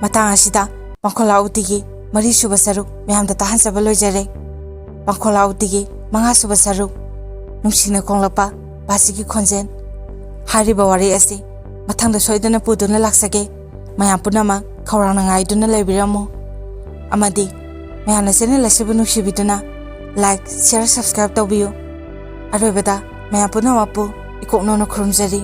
ꯃꯇꯥꯡ ꯑꯁꯤꯗ ꯄꯥꯡꯈꯣꯂꯥ ꯎꯇꯤꯒꯤ 4ꯁꯨꯕ ꯁꯔꯨꯛ ꯃꯌꯥꯝꯗ ꯇꯥꯍꯟꯖꯕ ꯂꯣꯏꯖꯔꯦ꯫ ꯄꯥꯡꯈꯣꯂꯥ ꯎꯇꯤꯒꯤ 5ꯁꯨꯕ ꯁꯔꯨꯛ, ꯅꯨꯡꯁꯤꯅ ꯈꯣꯡꯂꯛꯄ ꯕꯥꯁꯤꯒꯤ ꯈꯣꯟꯖꯦꯜ꯫ ꯍꯥꯏꯔꯤꯕ ꯋꯥꯔꯤ ꯑꯁꯤ ꯃꯊꯪꯗ ꯁꯣꯏꯗꯅ ꯄꯨꯗꯨꯅ ꯂꯥꯛꯆꯒꯦ꯫ ꯃꯌꯥꯝ ꯄꯨꯝꯅꯃꯛ ꯈꯧꯔꯥꯡꯅ ꯉꯥꯏꯗꯨꯅ ꯂꯩꯕꯤꯔꯝꯃꯨ꯫ ꯑꯃꯗꯤ ꯃꯌꯥꯝꯅ ꯆꯦꯅꯦꯜ ꯑꯁꯤꯕꯨ ꯅꯨꯡꯁꯤꯕꯤꯗꯨꯅ ꯂꯥꯏꯛ, ꯁꯦꯌꯔ, ꯁꯕꯁꯀ꯭ꯔꯥꯏꯕ ꯇꯧꯕꯤꯌꯨ꯫ ꯑꯔꯣꯏꯕꯗ ꯃꯌꯥꯝ ꯄꯨꯝꯅꯃꯛꯄꯨ ꯏꯀꯣꯛꯅꯧꯅ ꯈꯨꯔꯨꯝꯖꯔꯤ꯫